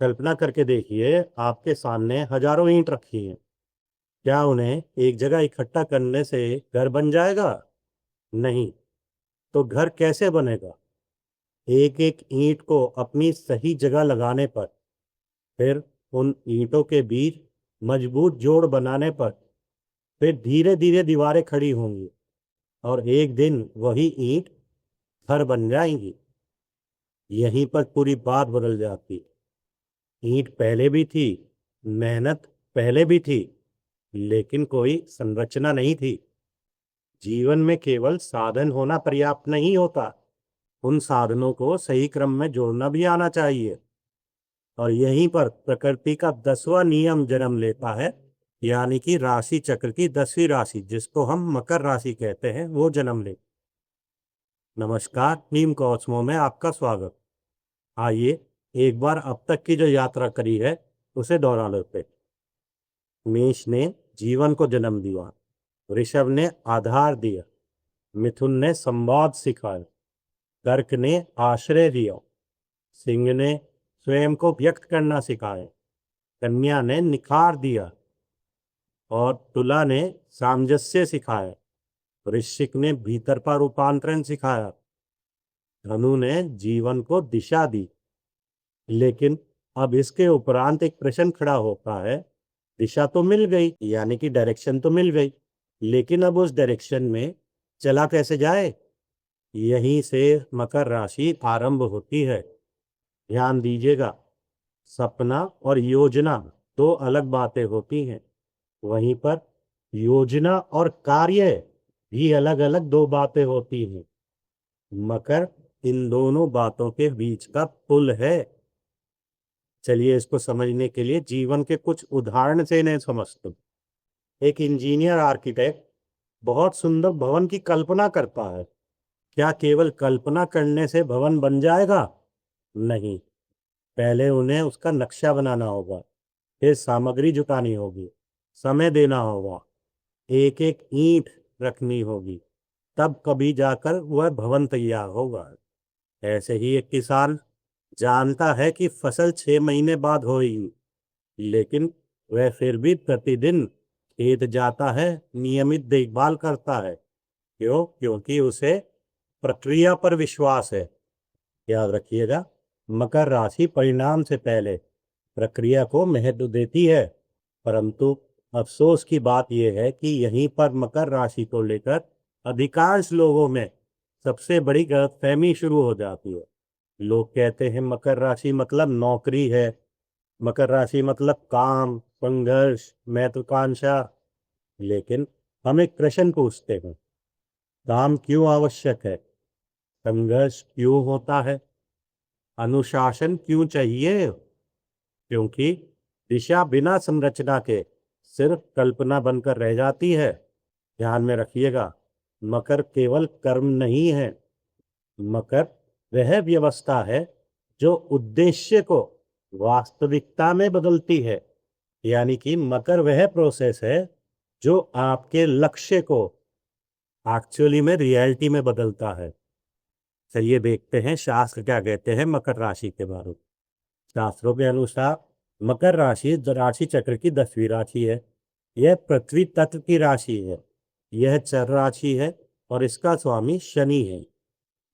कल्पना करके देखिए, आपके सामने हजारों ईंट रखी हैं। क्या उन्हें एक जगह इकट्ठा करने से घर बन जाएगा? नहीं। तो घर कैसे बनेगा? एक एक ईंट को अपनी सही जगह लगाने पर, फिर उन ईंटों के बीच मजबूत जोड़ बनाने पर, फिर धीरे धीरे दीवारें खड़ी होंगी और एक दिन वही ईंट घर बन जाएंगी। यहीं पर पूरी बात बदल जाती। ईंट पहले भी थी, मेहनत पहले भी थी, लेकिन कोई संरचना नहीं थी। जीवन में केवल साधन होना पर्याप्त नहीं होता, उन साधनों को सही क्रम में जोड़ना भी आना चाहिए। और यहीं पर प्रकृति का 10वां नियम जन्म लेता है, यानी कि राशि चक्र की 10वीं राशि, जिसको हम मकर राशि कहते हैं, वो जन्म ले। नमस्कार, नीम कॉस्मो में आपका स्वागत। आइए एक बार अब तक की जो यात्रा करी है उसे दोहरा लेते। मेष ने जीवन को जन्म दिया, ऋषभ ने आधार दिया, मिथुन ने संवाद सिखाया, कर्क ने आश्रय दिया, सिंह ने स्वयं को व्यक्त करना सिखाया, कन्या ने निखार दिया और तुला ने सामंजस्य सिखाया, वृश्चिक ने भीतर का रूपांतरण सिखाया, धनु ने जीवन को दिशा दी। लेकिन अब इसके उपरांत एक प्रश्न खड़ा होता है। दिशा तो मिल गई, यानी कि डायरेक्शन तो मिल गई, लेकिन अब उस डायरेक्शन में चला कैसे जाए? यहीं से मकर राशि आरंभ होती है। ध्यान दीजिएगा, सपना और योजना दो अलग बातें होती हैं। वहीं पर योजना और कार्य भी अलग अलग दो बातें होती हैं। मकर इन दोनों बातों के बीच का पुल है। चलिए इसको समझने के लिए जीवन के कुछ उदाहरण से इन्हें समझते हैं। एक इंजीनियर आर्किटेक्ट बहुत सुंदर भवन की कल्पना करता है। क्या केवल कल्पना करने से भवन बन जाएगा? नहीं। पहले उन्हें उसका नक्शा बनाना होगा, फिर सामग्री जुटानी होगी, समय देना होगा, एक एक ईंट रखनी होगी, तब कभी जाकर वह भवन तैयार होगा। ऐसे ही एक किसान जानता है कि फसल 6 महीने बाद होगी, लेकिन वह फिर भी प्रतिदिन खेत जाता है, नियमित देखभाल करता है। क्यों? क्योंकि उसे प्रक्रिया पर विश्वास है। याद रखिएगा, मकर राशि परिणाम से पहले प्रक्रिया को महत्व देती है। परंतु अफसोस की बात यह है कि यहीं पर मकर राशि को लेकर अधिकांश लोगों में सबसे बड़ी गलतफहमी शुरू हो जाती है। लोग कहते हैं मकर राशि मतलब नौकरी है, मकर राशि मतलब काम, संघर्ष, महत्वाकांक्षा। लेकिन हम एक प्रश्न पूछते हैं, काम क्यों आवश्यक है? संघर्ष क्यों होता है? अनुशासन क्यों चाहिए? क्योंकि दिशा बिना संरचना के सिर्फ कल्पना बनकर रह जाती है। ध्यान में रखिएगा, मकर केवल कर्म नहीं है। मकर वह व्यवस्था है जो उद्देश्य को वास्तविकता में बदलती है। यानी कि मकर वह प्रोसेस है जो आपके लक्ष्य को एक्चुअली में रियलिटी में बदलता है। चलिए देखते हैं शास्त्र क्या कहते हैं मकर राशि के बारे में। शास्त्रों के अनुसार मकर राशि राशि चक्र की 10वीं राशि है। यह पृथ्वी तत्व की राशि है। यह चर राशि है और इसका स्वामी शनि है।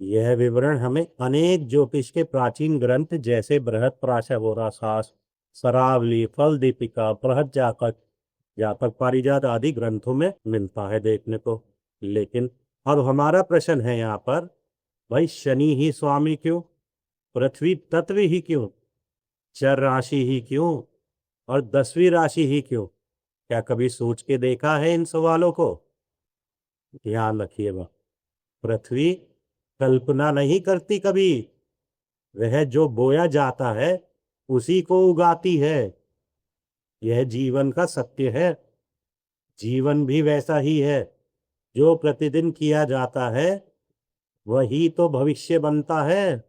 यह विवरण हमें अनेक ज्योतिष के प्राचीन ग्रंथ जैसे बृहत पराशर शास्त्र, सरावली, फल दीपिका, बृहद जातक, जातक पारिजात आदि ग्रंथों में मिलता है देखने को। लेकिन अब हमारा प्रश्न है यहाँ पर, भाई शनि ही स्वामी क्यों? पृथ्वी तत्व ही क्यों? चर राशि ही क्यों? और 10वीं राशि ही क्यों? क्या कभी सोच के देखा है इन सवालों को? ध्यान रखिएगा, पृथ्वी कल्पना नहीं करती कभी। वह जो बोया जाता है उसी को उगाती है। यह जीवन का सत्य है। जीवन भी वैसा ही है, जो प्रतिदिन किया जाता है वही तो भविष्य बनता है।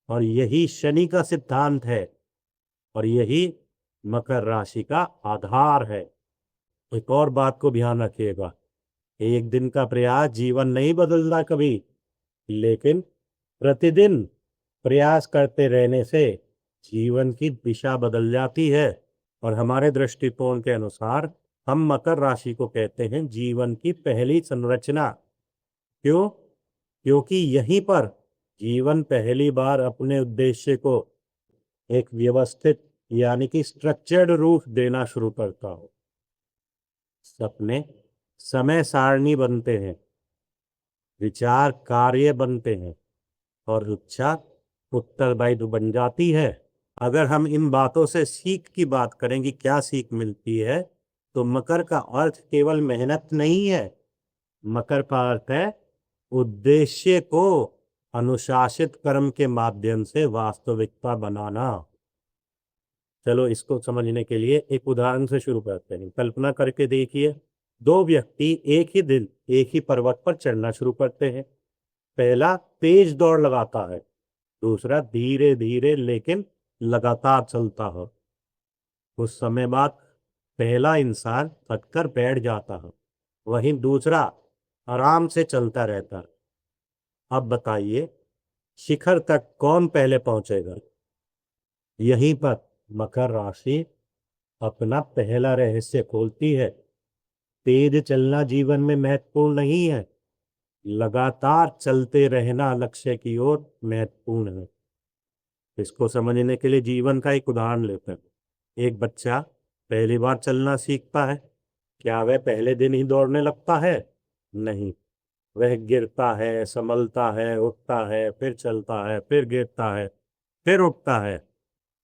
और यही शनि का सिद्धांत है और यही मकर राशि का आधार है। एक और बात को ध्यान रखिएगा, एक दिन का प्रयास जीवन नहीं बदलता कभी, लेकिन प्रतिदिन प्रयास करते रहने से जीवन की दिशा बदल जाती है। और हमारे दृष्टिकोण के अनुसार हम मकर राशि को कहते हैं जीवन की पहली संरचना। क्यों? क्योंकि यहीं पर जीवन पहली बार अपने उद्देश्य को एक व्यवस्थित यानी कि स्ट्रक्चर्ड रूप देना शुरू करता हो। सपने समय सारणी बनते हैं, विचार कार्य बनते हैं और इच्छा उत्तरदायित्व बन जाती है। अगर हम इन बातों से सीख की बात करें कि क्या सीख मिलती है, तो मकर का अर्थ केवल मेहनत नहीं है। मकर का अर्थ है उद्देश्य को अनुशासित कर्म के माध्यम से वास्तविकता बनाना। चलो इसको समझने के लिए एक उदाहरण से शुरू करते हैं। कल्पना करके देखिए, दो व्यक्ति एक ही दिन एक ही पर्वत पर चढ़ना शुरू करते हैं। पहला तेज दौड़ लगाता है, दूसरा धीरे धीरे लेकिन लगातार चलता है। कुछ समय बाद पहला इंसान थककर बैठ जाता है, वहीं दूसरा आराम से चलता रहता है। अब बताइए शिखर तक कौन पहले पहुंचेगा? यहीं पर मकर राशि अपना पहला रहस्य खोलती है। तेज चलना जीवन में महत्वपूर्ण नहीं है, लगातार चलते रहना लक्ष्य की ओर महत्वपूर्ण है। इसको समझने के लिए जीवन का एक उदाहरण लेते हैं। एक बच्चा पहली बार चलना सीखता है, क्या वह पहले दिन ही दौड़ने लगता है? नहीं, वह गिरता है, संभलता है, उठता है, फिर चलता है, फिर गिरता है, फिर उठता है।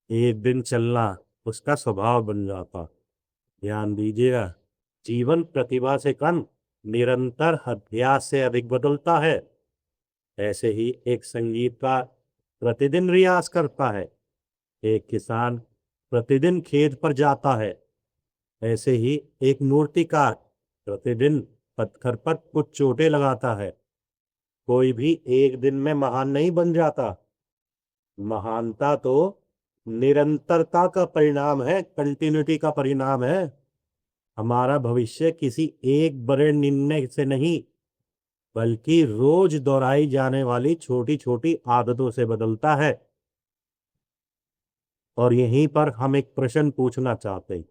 एक दिन चलना उसका स्वभाव बन जाता। ध्यान दीजिएगा, जीवन प्रतिभा से कम, निरंतर अभ्यास से अधिक बदलता है। ऐसे ही एक संगीतकार प्रतिदिन रियाज करता है, एक किसान प्रतिदिन खेत पर जाता है, ऐसे ही एक मूर्तिकार प्रतिदिन पत्थर पर कुछ चोटें लगाता है। कोई भी एक दिन में महान नहीं बन जाता। महानता तो निरंतरता का परिणाम है, कंटिन्यूटी का परिणाम है। हमारा भविष्य किसी एक बड़े निर्णय से नहीं, बल्कि रोज दोहराई जाने वाली छोटी छोटी आदतों से बदलता है। और यहीं पर हम एक प्रश्न पूछना चाहते हैं,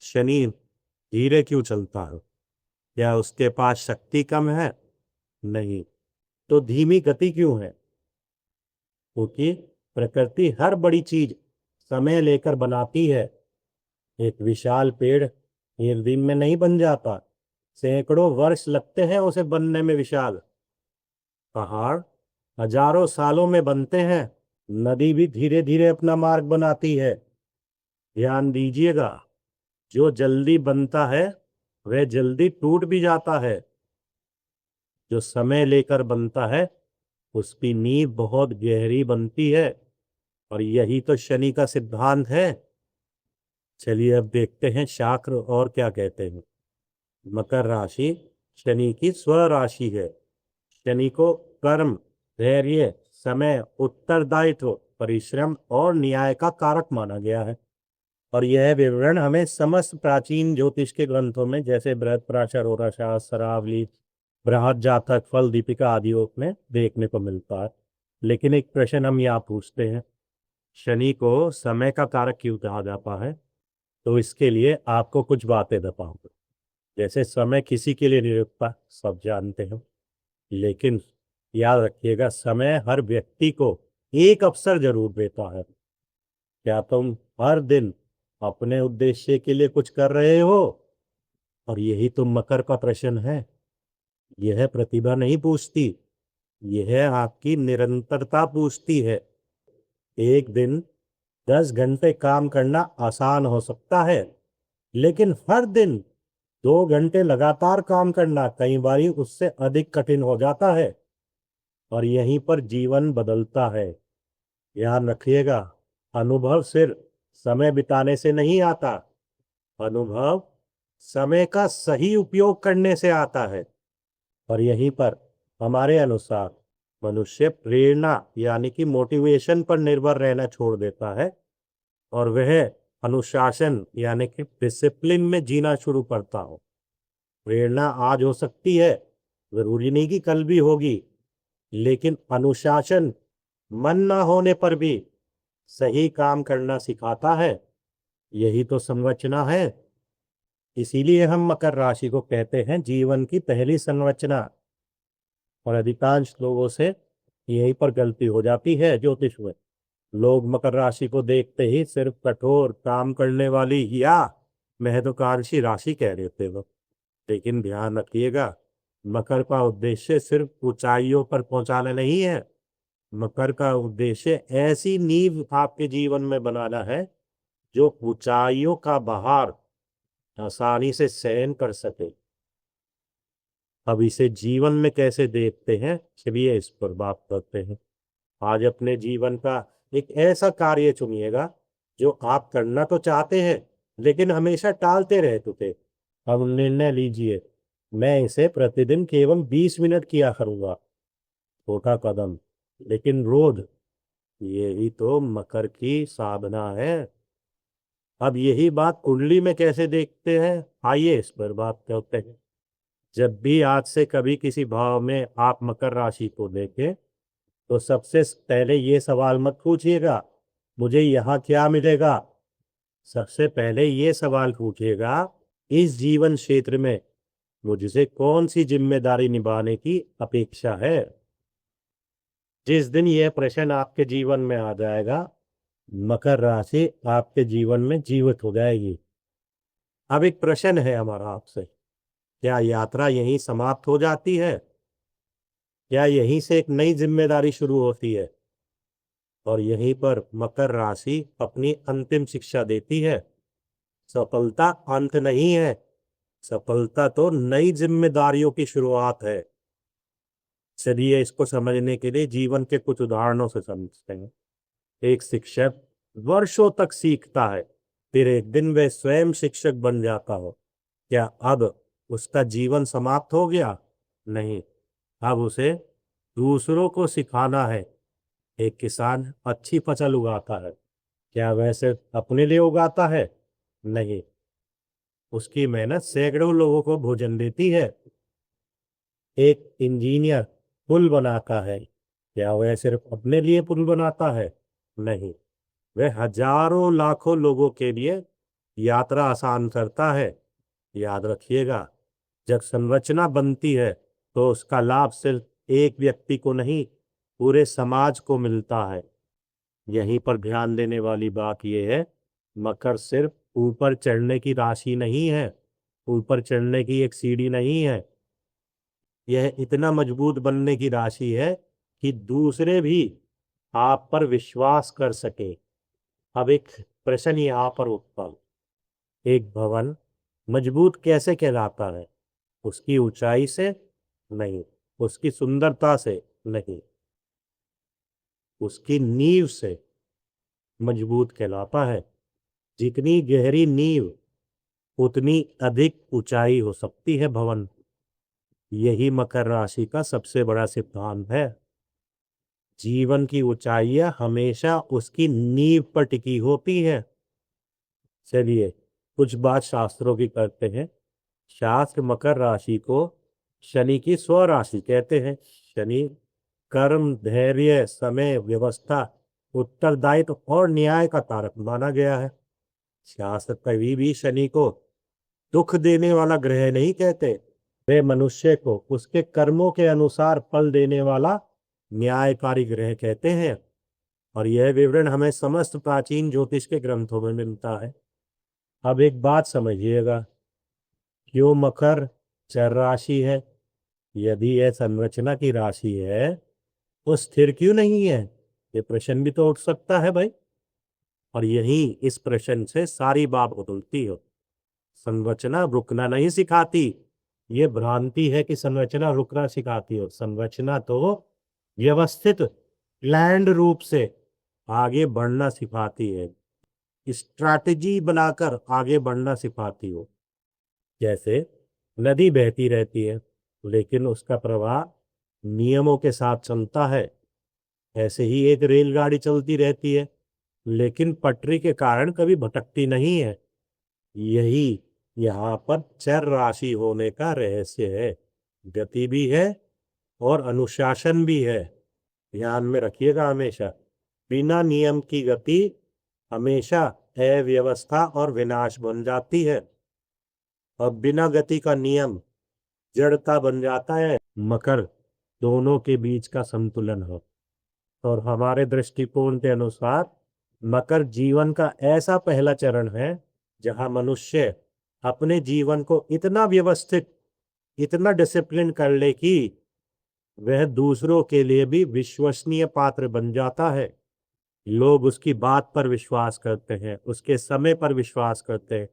शनि धीरे क्यों चलता है? क्या उसके पास शक्ति कम है? नहीं। तो धीमी गति क्यों है? क्योंकि प्रकृति हर बड़ी चीज समय लेकर बनाती है। एक विशाल पेड़ एक दिन में नहीं बन जाता, सैकड़ों वर्ष लगते हैं उसे बनने में। विशाल पहाड़ हजारों सालों में बनते हैं, नदी भी धीरे धीरे अपना मार्ग बनाती है। ध्यान दीजिएगा, जो जल्दी बनता है वह जल्दी टूट भी जाता है, जो समय लेकर बनता है उसकी नींव बहुत गहरी बनती है। और यही तो शनि का सिद्धांत है। चलिए अब देखते हैं शास्त्र और क्या कहते हैं। मकर राशि शनि की स्व राशि है। शनि को कर्म, धैर्य, समय, उत्तरदायित्व, परिश्रम और न्याय का कारक माना गया है। और यह विवरण हमें समस्त प्राचीन ज्योतिष के ग्रंथों में जैसे बृहत्पराशर, होराशास्त्र, शरावली, बृहद जातक, फल दीपिका आदियों में देखने को मिलता है। लेकिन एक प्रश्न हम यहाँ पूछते हैं, शनि को समय का कारक क्यों कहा जाता है? तो इसके लिए आपको कुछ बातें बताऊंगा। जैसे समय किसी के लिए नहीं रुकता, सब जानते हैं, लेकिन याद रखिएगा समय हर व्यक्ति को एक अवसर जरूर देता है। क्या तुम हर दिन अपने उद्देश्य के लिए कुछ कर रहे हो? और यही तो मकर का प्रश्न है। यह प्रतिभा नहीं पूछती, यह आपकी निरंतरता पूछती है। एक दिन 10 घंटे काम करना आसान हो सकता है, लेकिन हर दिन 2 घंटे लगातार काम करना कई बार उससे अधिक कठिन हो जाता है। और यहीं पर जीवन बदलता है। ध्यान रखिएगा, अनुभव सिर्फ समय बिताने से नहीं आता, अनुभव समय का सही उपयोग करने से आता है। और यहीं पर हमारे अनुसार मनुष्य प्रेरणा यानी कि मोटिवेशन पर निर्भर रहना छोड़ देता है और वह अनुशासन यानी कि डिसिप्लिन में जीना शुरू करता हो। प्रेरणा आज हो सकती है, जरूरी नहीं कि कल भी होगी, लेकिन अनुशासन मन ना होने पर भी सही काम करना सिखाता है। यही तो संरचना है। इसीलिए हम मकर राशि को कहते हैं जीवन की पहली संरचना। और अधिकांश लोगों से यहीं पर गलती हो जाती है ज्योतिष में। लोग मकर राशि को देखते ही सिर्फ कठोर काम करने वाली या महत्वाकांक्षी राशि कह देते हो। लेकिन ध्यान रखिएगा, मकर का उद्देश्य सिर्फ ऊंचाइयों पर पहुंचाना नहीं है। मकर का उद्देश्य ऐसी नींव आपके जीवन में बनाना है जो ऊंचाइयों का बहार आसानी से सहन कर सके। अब इसे जीवन में कैसे देखते हैं, चलिए इस पर बात करते हैं। आज अपने जीवन का एक ऐसा कार्य चुनिएगा जो आप करना तो चाहते हैं लेकिन हमेशा टालते रहते थे। अब निर्णय लीजिए, मैं इसे प्रतिदिन केवल 20 मिनट किया करूंगा। छोटा कदम लेकिन रोज। यही तो मकर की साधना है। अब यही बात कुंडली में कैसे देखते हैं, आइए इस पर बात करते हैं। जब भी आज से कभी किसी भाव में आप मकर राशि को देखें तो सबसे पहले ये सवाल मत पूछिएगा मुझे यहाँ क्या मिलेगा। सबसे पहले ये सवाल पूछिएगा इस जीवन क्षेत्र में मुझसे कौन सी जिम्मेदारी निभाने की अपेक्षा है। जिस दिन यह प्रश्न आपके जीवन में आ जाएगा, मकर राशि आपके जीवन में जीवित हो जाएगी। अब एक प्रश्न है हमारा आपसे, क्या यात्रा यहीं समाप्त हो जाती है? क्या यहीं से एक नई जिम्मेदारी शुरू होती है? और यहीं पर मकर राशि अपनी अंतिम शिक्षा देती है। सफलता अंत नहीं है, सफलता तो नई जिम्मेदारियों की शुरुआत है। चलिए इसको समझने के लिए जीवन के कुछ उदाहरणों से समझते हैं। एक शिक्षक वर्षों तक सीखता है, फिर एक दिन वह स्वयं शिक्षक बन जाता हो। क्या अब उसका जीवन समाप्त हो गया? नहीं, अब उसे दूसरों को सिखाना है। एक किसान अच्छी फसल उगाता है, क्या वह सिर्फ अपने लिए उगाता है? नहीं, उसकी मेहनत सैकड़ों लोगों को भोजन देती है। एक इंजीनियर पुल बनाता है, क्या वह सिर्फ अपने लिए पुल बनाता है? नहीं, वह हजारों लाखों लोगों के लिए यात्रा आसान करता है। याद रखिएगा, जब संरचना बनती है तो उसका लाभ सिर्फ एक व्यक्ति को नहीं, पूरे समाज को मिलता है। यहीं पर ध्यान देने वाली बात यह है, मकर सिर्फ ऊपर चढ़ने की राशि नहीं है, ऊपर चढ़ने की एक सीढ़ी नहीं है। यह इतना मजबूत बनने की राशि है कि दूसरे भी आप पर विश्वास कर सके। अब एक प्रश्न यहाँ पर उत्पन्न, एक भवन मजबूत कैसे कहलाता है? उसकी ऊंचाई से नहीं, उसकी सुंदरता से नहीं, उसकी नींव से मजबूत कहलाता है। जितनी गहरी नींव उतनी अधिक ऊंचाई हो सकती है भवन। यही मकर राशि का सबसे बड़ा सिद्धांत है। जीवन की ऊंचाइयां हमेशा उसकी नींव पर टिकी होती है। चलिए कुछ बात शास्त्रों की करते हैं। शास्त्र मकर राशि को शनि की स्वराशि कहते हैं। शनि कर्म, धैर्य, समय, व्यवस्था, उत्तरदायित्व और न्याय का कारक माना गया है। शास्त्र कभी भी शनि को दुख देने वाला ग्रह नहीं कहते, वे मनुष्य को उसके कर्मों के अनुसार फल देने वाला न्यायकारी ग्रह कहते हैं। और यह विवरण हमें समस्त प्राचीन ज्योतिष के ग्रंथों में मिलता है। अब एक बात समझिएगा, क्यों मकर चर राशि है? यदि यह संरचना की राशि है तो स्थिर क्यों नहीं है? ये प्रश्न भी तो उठ सकता है भाई। और यही इस प्रश्न से सारी बात बदलती हो। संरचना रुकना नहीं सिखाती। ये भ्रांति है कि संरचना रुकना सिखाती हो। संरचना तो व्यवस्थित प्लान्ड रूप से आगे बढ़ना सिखाती है, स्ट्रैटेजी बनाकर आगे बढ़ना सिखाती हो। जैसे नदी बहती रहती है लेकिन उसका प्रवाह नियमों के साथ चलता है, ऐसे ही एक रेलगाड़ी चलती रहती है लेकिन पटरी के कारण कभी भटकती नहीं है। यही यहाँ पर चर राशि होने का रहस्य है। गति भी है और अनुशासन भी है। ध्यान में रखिएगा हमेशा। बिना नियम की गति हमेशा अव्यवस्था और विनाश बन जाती है, और बिना गति का नियम जड़ता बन जाता है। मकर दोनों के बीच का संतुलन है, और हमारे दृष्टिकोण के अनुसार मकर जीवन का ऐसा पहला चरण है जहां मनुष्य अपने जीवन को इतना व्यवस्थित, इतना डिसिप्लिन कर ले कि वह दूसरों के लिए भी विश्वसनीय पात्र बन जाता है। लोग उसकी बात पर विश्वास करते हैं, उसके समय पर विश्वास करते हैं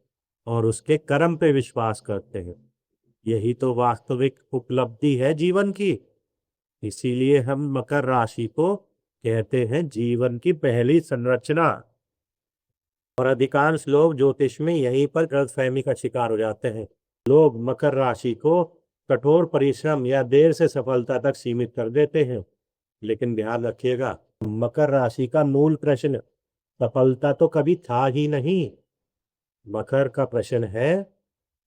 और उसके कर्म पे विश्वास करते हैं। यही तो वास्तविक उपलब्धि है जीवन की। इसीलिए हम मकर राशि को कहते हैं जीवन की पहली संरचना। और अधिकांश लोग ज्योतिष में यहीं पर गलतफहमी का शिकार हो जाते हैं। लोग मकर राशि को कठोर परिश्रम या देर से सफलता तक सीमित कर देते हैं, लेकिन ध्यान रखिएगा, मकर राशि का मूल प्रश्न सफलता तो कभी था ही नहीं। मकर का प्रश्न है,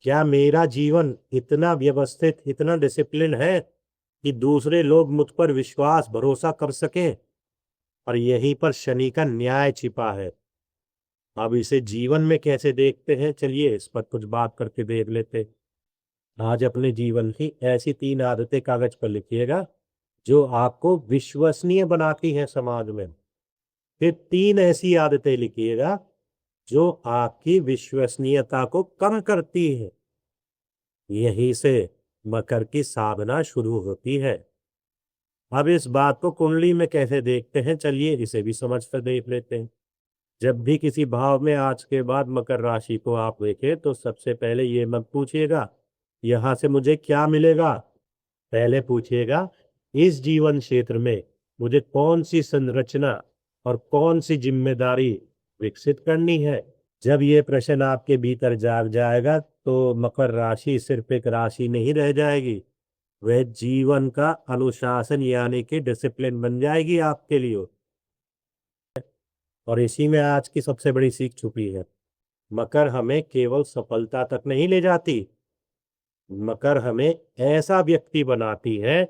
क्या मेरा जीवन इतना व्यवस्थित, इतना डिसिप्लिन है कि दूसरे लोग मुझ पर विश्वास, भरोसा कर सकें? और यहीं पर शनि का न्याय छिपा है। अब इसे जीवन में कैसे देखते हैं, चलिए इस पर कुछ बात करके देख लेते। आज अपने जीवन की ऐसी 3 आदतें कागज पर लिखिएगा जो आपको विश्वसनीय बनाती हैं समाज में। फिर 3 ऐसी आदतें लिखिएगा जो आपकी विश्वसनीयता को कम करती है। यहीं से मकर की साधना शुरू होती है। अब इस बात को कुंडली में कैसे देखते हैं, चलिए इसे भी समझ कर देख लेते हैं। जब भी किसी भाव में आज के बाद मकर राशि को आप देखें तो सबसे पहले ये मत पूछिएगा यहां से मुझे क्या मिलेगा, पहले पूछिएगा इस जीवन क्षेत्र में मुझे कौन सी संरचना और कौन सी जिम्मेदारी विकसित करनी है। जब ये प्रश्न आपके भीतर जाग जाएगा तो मकर राशि सिर्फ एक राशि नहीं रह जाएगी, वह जीवन का अनुशासन यानी कि डिसिप्लिन बन जाएगी आपके लिए। और इसी में आज की सबसे बड़ी सीख छुपी है। मकर हमें केवल सफलता तक नहीं ले जाती, मकर हमें ऐसा व्यक्ति बनाती है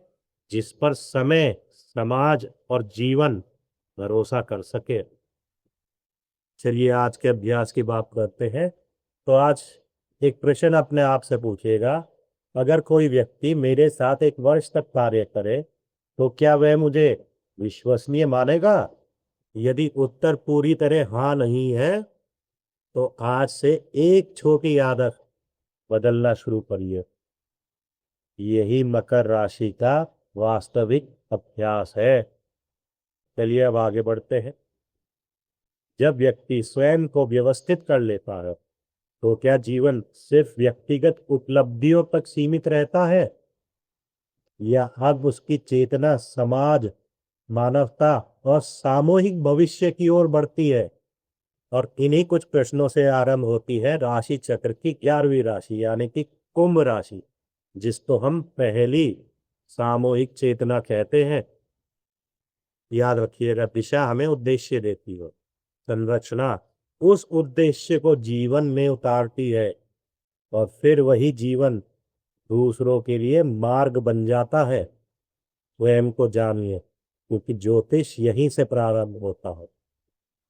जिस पर समय, समाज और जीवन भरोसा कर सके। चलिए आज के अभ्यास की बात करते हैं। तो आज एक प्रश्न अपने आप से पूछिएगा, अगर कोई व्यक्ति मेरे साथ 1 वर्ष तक कार्य करे तो क्या वह मुझे विश्वसनीय मानेगा? यदि उत्तर पूरी तरह हाँ नहीं है तो आज से एक छोटी आदत बदलना शुरू करिए। यही मकर राशि का वास्तविक अभ्यास है। चलिए अब आगे बढ़ते हैं। जब व्यक्ति स्वयं को व्यवस्थित कर लेता है तो क्या जीवन सिर्फ व्यक्तिगत उपलब्धियों तक सीमित रहता है, या अब उसकी चेतना समाज, मानवता और सामूहिक भविष्य की ओर बढ़ती है? और इन्हीं कुछ प्रश्नों से आरंभ होती है राशि चक्र की 11वीं राशि यानी कि कुंभ राशि, जिसको हम पहली सामूहिक चेतना कहते हैं। याद रखिएगा, दिशा हमें उद्देश्य देती है, संरचना उस उद्देश्य को जीवन में उतारती है, और फिर वही जीवन दूसरों के लिए मार्ग बन जाता है। स्वयं को जानिए, क्योंकि ज्योतिष यहीं से प्रारंभ होता है।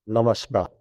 नमस्कार।